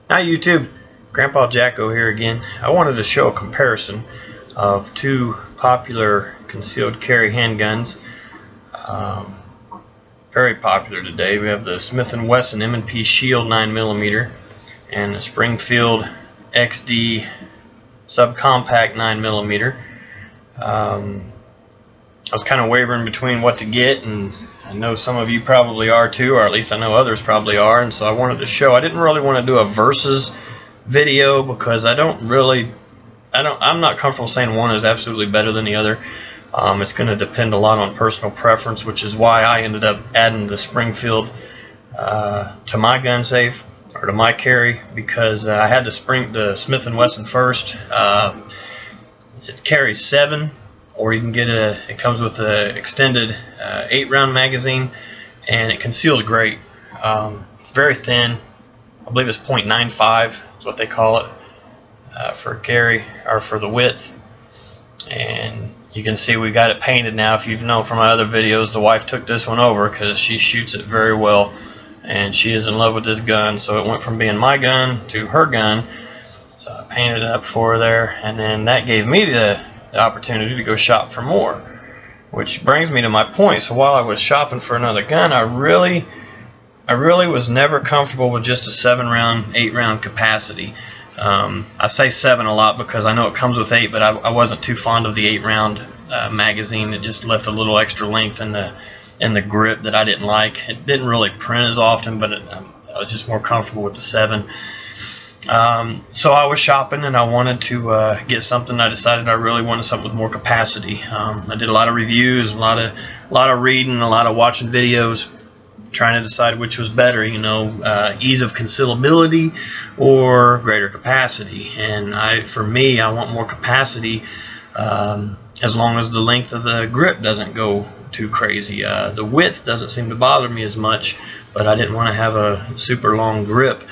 Hi YouTube, Grandpa Jacko here again. I wanted to show a comparison of two popular concealed carry handguns. Very popular today. We have the Smith & Wesson M&P Shield 9mm and the Springfield XD Subcompact 9mm. I was kind of wavering between what to get, and I know some of you probably are too, or at least I know others probably are, and so I wanted to show. I didn't really want to do a versus video because I'm not comfortable saying one is absolutely better than the other. It's going to depend a lot on personal preference, which is why I ended up adding the Springfield to my gun safe, or to my carry, because I had the Smith & Wesson first. It carries 7, or you can get it comes with an extended 8-round magazine, and it conceals great. It's very thin. I believe it's .95 is what they call it for carry, or for the width. And you can see we got it painted now. If you've known from my other videos, the wife took this one over because she shoots it very well, and she is in love with this gun. So it went from being my gun to her gun. So I painted it up for her there, and then that gave me the opportunity to go shop for more, which brings me to my point. So while I was shopping for another gun, I really was never comfortable with just a 7-round, 8-round capacity. I say 7 a lot because I know it comes with 8, but I wasn't too fond of the 8-round magazine. It just left a little extra length in the grip that I didn't like. It didn't really print as often, but I was just more comfortable with the 7. So I was shopping, and I wanted to get something. I decided I really wanted something with more capacity. I did a lot of reviews, a lot of reading, a lot of watching videos, trying to decide which was better, ease of concealability or greater capacity. And for me, I want more capacity, as long as the length of the grip doesn't go too crazy. The width doesn't seem to bother me as much, but I didn't want to have a super long grip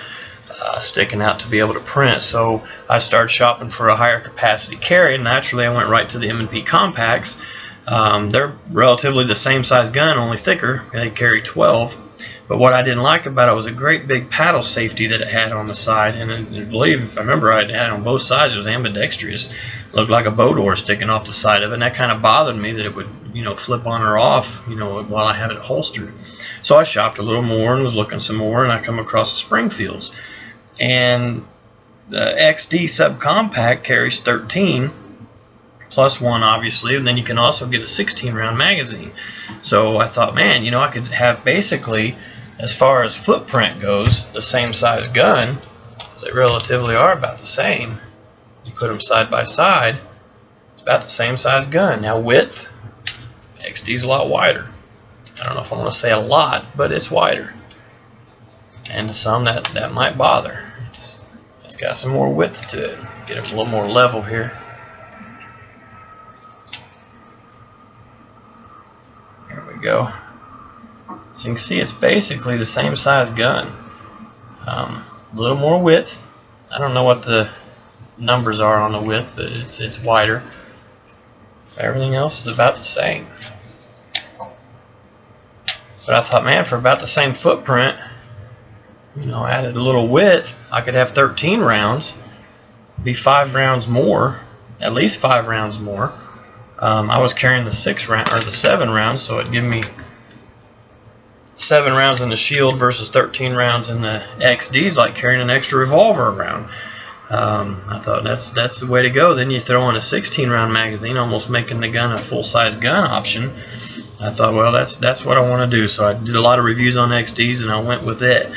sticking out to be able to print. So I started shopping for a higher capacity carry, and naturally I went right to the M&P compacts. They're relatively the same size gun, only thicker. They carry 12. But what I didn't like about it was a great big paddle safety that it had on the side, and I remember I had it on both sides. It was ambidextrous. It looked like a boat oar sticking off the side of it, and that kind of bothered me that it would flip on or off while I had it holstered. So I shopped a little more and was looking some more, and I come across the Springfields, and the XD Subcompact carries 13 plus 1, obviously, and then you can also get a 16-round magazine. So I thought, man, I could have basically, as far as footprint goes, the same size gun, because they relatively are about the same. You put them side by side, it's about the same size gun. Now width, XD's a lot wider. I don't know if I want to say a lot, but it's wider. And to some that might bother. It's got some more width to it. Get it a little more level here. There we go. So you can see it's basically the same size gun. A little more width. I don't know what the numbers are on the width, but it's wider. Everything else is about the same. But I thought, man, for about the same footprint, added a little width, I could have 13 rounds, be 5 rounds more, at least 5 rounds more. I was carrying the 7 rounds, so it'd give me 7 rounds in the Shield versus 13 rounds in the XDs, like carrying an extra revolver around. I thought that's the way to go. Then you throw in a 16-round magazine, almost making the gun a full-size gun option. I thought, well, that's what I want to do. So I did a lot of reviews on XDs, and I went with it.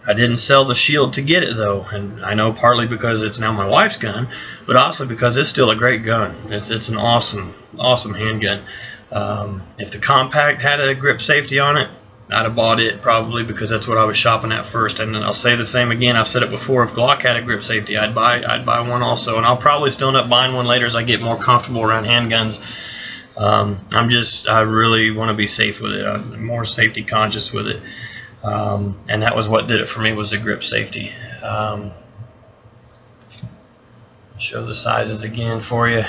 I didn't sell the Shield to get it, though, and I know partly because it's now my wife's gun, but also because it's still a great gun. It's an awesome handgun. If the compact had a grip safety on it, I'd have bought it probably, because that's what I was shopping at first. And then I'll say the same again. I've said it before. If Glock had a grip safety, I'd buy one also, and I'll probably still end up buying one later as I get more comfortable around handguns. I really want to be safe with it. I'm more safety conscious with it. And that was what did it for me, was the grip safety. Show the sizes again for you.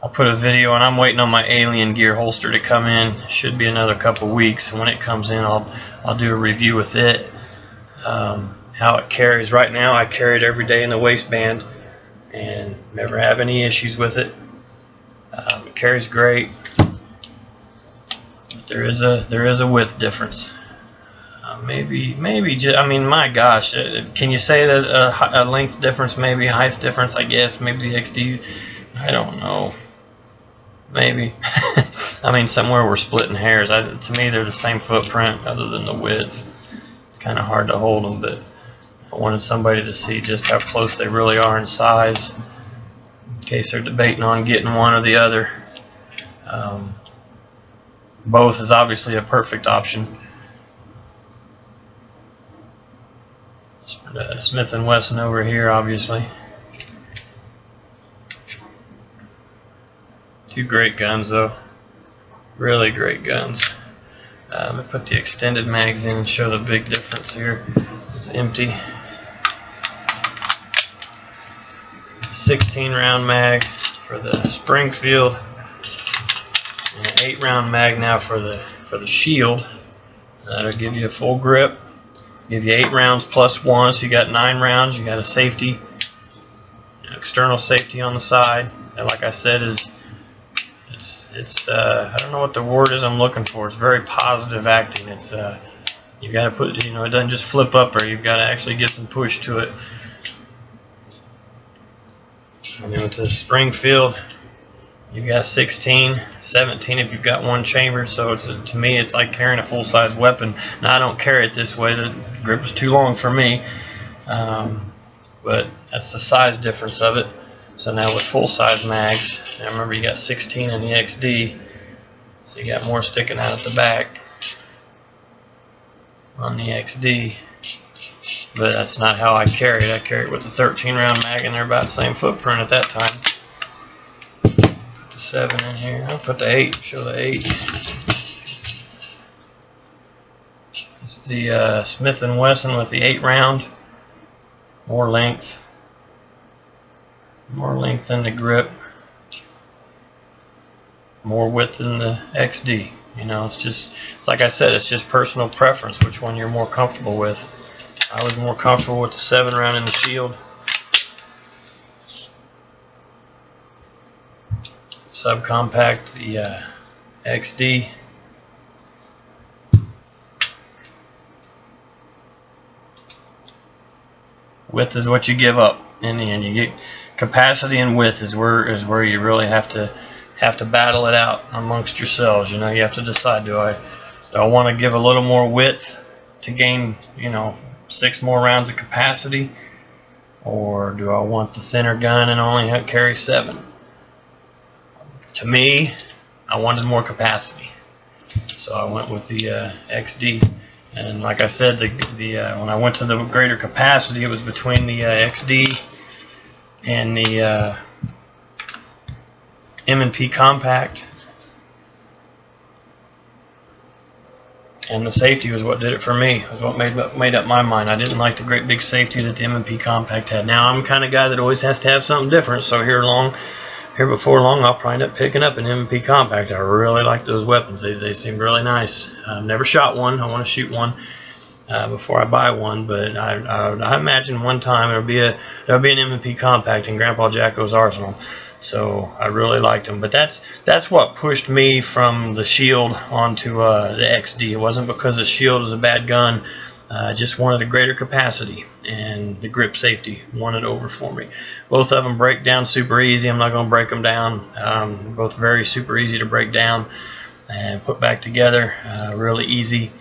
I'll put a video, and I'm waiting on my alien gear holster to come in. Should be another couple weeks. When it comes in, I'll do a review with it. How it carries. Right now I carry it every day in the waistband and never have any issues with it. It carries great, but there is a width difference. Maybe just, I mean, my gosh, can you say that a length difference, maybe a height difference? I guess maybe the XD, I don't know, maybe. I mean, somewhere we're splitting hairs. To me, they're the same footprint other than the width. It's kind of hard to hold them, but I wanted somebody to see just how close they really are in size, in case they're debating on getting one or the other. Both is obviously a perfect option. Smith & Wesson over here, obviously. Two great guns, though. Really great guns. Let me put the extended mags in and show the big difference here. It's empty. 16 round mag for the Springfield, and an 8-round mag now for the Shield. That'll give you a full grip. Give you 8 rounds plus 1, so you got 9 rounds. You got a safety, external safety on the side. And like I said, it's I don't know what the word is I'm looking for. It's very positive acting. It's you got to put, it doesn't just flip up, or you've got to actually get some push to it. And then with the Springfield, you've got 16, 17 if you've got one chamber. So to me, it's like carrying a full-size weapon. Now, I don't carry it this way. The grip is too long for me. But that's the size difference of it. So now with full-size mags, now remember you got 16 in the XD, so you got more sticking out at the back on the XD. But that's not how I carry it. I carry it with a 13-round mag, and they're about the same footprint at that time. Put the 7 in here. I'll put the 8. Show the 8. It's the Smith & Wesson with the 8-round. More length. More length in the grip. More width in the XD. It's like I said, it's just personal preference, which one you're more comfortable with. I was more comfortable with the 7-round in the Shield. Subcompact, the XD. Width is what you give up in the end. You get capacity, and width is where you really have to battle it out amongst yourselves. You have to decide, do I want to give a little more width to gain 6 more rounds of capacity, or do I want the thinner gun and only carry 7? To me, I wanted more capacity, so I went with the XD. And like I said, when I went to the greater capacity, it was between the XD and the M&P Compact. And the safety was what did it for me. It was what made up my mind. I didn't like the great big safety that the M&P Compact had. Now, I'm the kind of guy that always has to have something different, so here before long, I'll probably end up picking up an M&P Compact. I really like those weapons. They seem really nice. I've never shot one. I want to shoot one before I buy one, but I imagine one time there'll be an M&P Compact in Grandpa Jacko's arsenal. So I really liked them, but that's what pushed me from the Shield onto the XD. It wasn't because the Shield is a bad gun. I just wanted a greater capacity, and the grip safety won it over for me. Both of them break down super easy. I'm not going to break them down. They're both very super easy to break down and put back together. Really easy.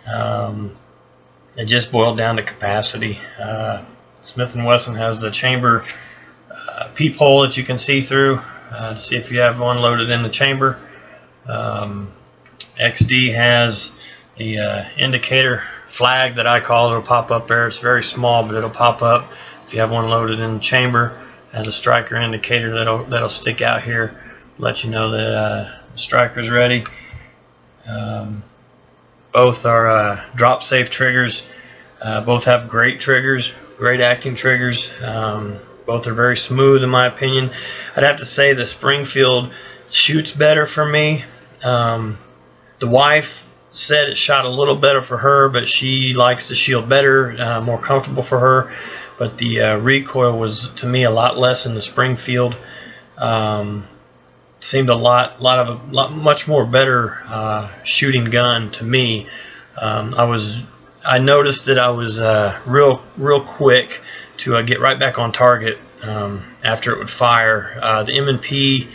It just boiled down to capacity. Smith & Wesson has the chamber peephole that you can see through to see if you have one loaded in the chamber. XD has the indicator flag that I call. It'll pop up there. It's very small, but it'll pop up if you have one loaded in the chamber. Has a striker indicator that'll stick out here, let you know that the striker's ready. Both are drop safe triggers. Both have great triggers, great acting triggers. Both are very smooth in my opinion. I'd have to say the Springfield shoots better for me. The wife said it shot a little better for her, but she likes the Shield better, more comfortable for her. But the recoil was, to me, a lot less in the Springfield. Seemed much more better shooting gun to me. I noticed that I was real quick to get right back on target after it would fire. The M&P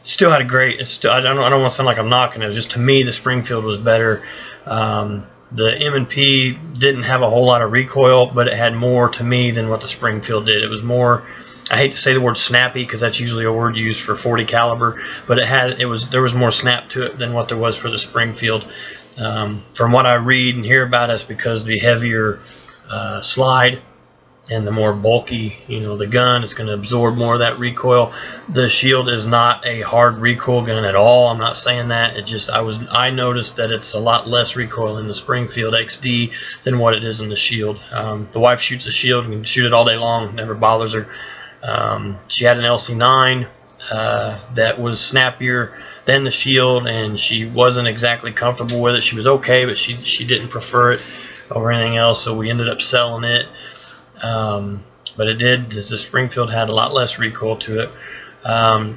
still had a great. I don't want to sound like I'm knocking it. Just to me, the Springfield was better. The M&P didn't have a whole lot of recoil, but it had more to me than what the Springfield did. It was more. I hate to say the word snappy because that's usually a word used for .40 caliber, but there was more snap to it than what there was for the Springfield. From what I read and hear about, it's because the heavier slide and the more bulky, the gun is going to absorb more of that recoil. The Shield is not a hard recoil gun at all. I'm not saying that. It just I noticed that it's a lot less recoil in the Springfield XD than what it is in the Shield. The wife shoots the Shield and can shoot it all day long. Never bothers her. She had an LC9 that was snappier than the Shield, and she wasn't exactly comfortable with it. She was okay, but she didn't prefer it over anything else, so we ended up selling it. But the Springfield had a lot less recoil to it.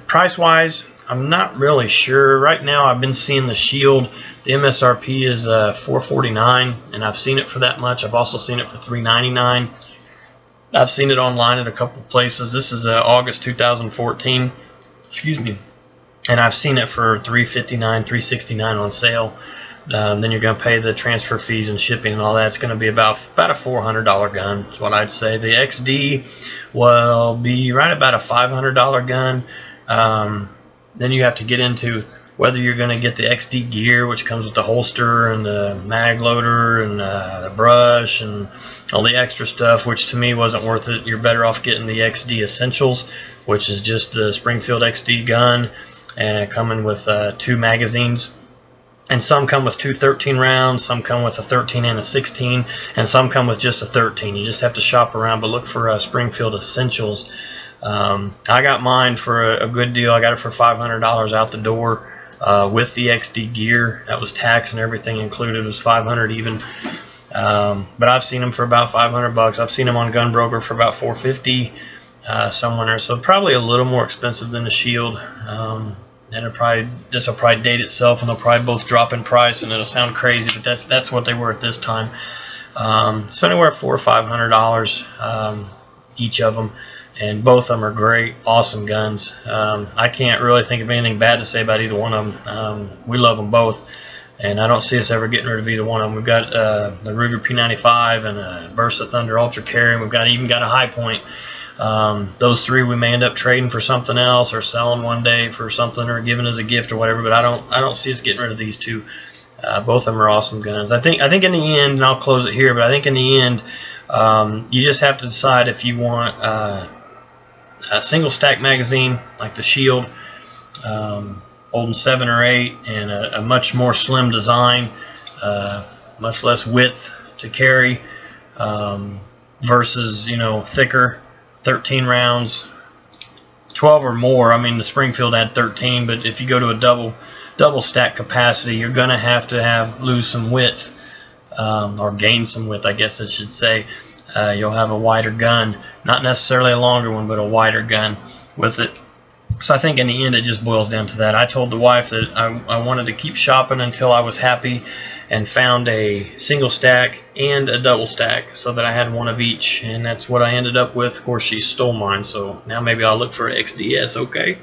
Price wise, I'm not really sure. Right now I've been seeing the Shield, the MSRP is $449, and I've seen it for that much. I've also seen it for $399. I've seen it online at a couple places. This is August 2014, excuse me, and I've seen it for $359, $369 on sale. Then you're going to pay the transfer fees and shipping and all that. It's going to be about a $400 gun is what I'd say. The XD will be right about a $500 gun. Then you have to get into whether you're going to get the XD gear, which comes with the holster and the mag loader and the brush and all the extra stuff, which to me wasn't worth it. You're better off getting the XD Essentials, which is just the Springfield XD gun, and coming with 2 magazines. And some come with 2 13 rounds, some come with a 13 and a 16, and some come with just a 13. You just have to shop around, but look for Springfield Essentials. I got mine for a good deal. I got it for $500 out the door with the XD gear. That was tax and everything included. It was $500 even. But I've seen them for about $500. I've seen them on Gun Broker for about $450 somewhere. So probably a little more expensive than the Shield. And this will probably date itself, and they'll probably both drop in price, and it'll sound crazy, but that's what they were at this time. So anywhere $400 or $500 each of them, and both of them are great, awesome guns. I can't really think of anything bad to say about either one of them. We love them both, and I don't see us ever getting rid of either one of them. We've got the Ruger P95 and a Versa Thunder Ultra Carry, and we've even got a High Point. Those 3 we may end up trading for something else or selling one day for something or giving as a gift or whatever, but I don't see us getting rid of these 2. Both of them are awesome guns. I think in the end, and I'll close it here, but I think in the end you just have to decide if you want a single stack magazine like the Shield, holding 7 or 8, and a much more slim design, much less width to carry, versus thicker 13 rounds, 12 or more. I mean, the Springfield had 13, but if you go to a double stack capacity, you're going to have lose some width, or gain some width, I guess I should say. You'll have a wider gun, not necessarily a longer one, but a wider gun with it. So I think in the end it just boils down to that. I told the wife that I wanted to keep shopping until I was happy and found a single stack and a double stack so that I had one of each, and that's what I ended up with. Of course, she stole mine, so now maybe I'll look for XDS. Okay.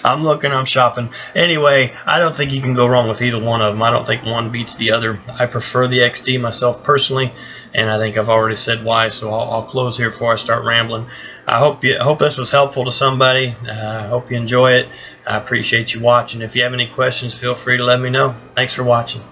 I'm shopping. Anyway, I don't think you can go wrong with either one of them. I don't think one beats the other. I prefer the XD myself personally, and I think I've already said why, so I'll close here before I start rambling. I hope this was helpful to somebody. I hope you enjoy it. I appreciate you watching. If you have any questions, feel free to let me know. Thanks for watching.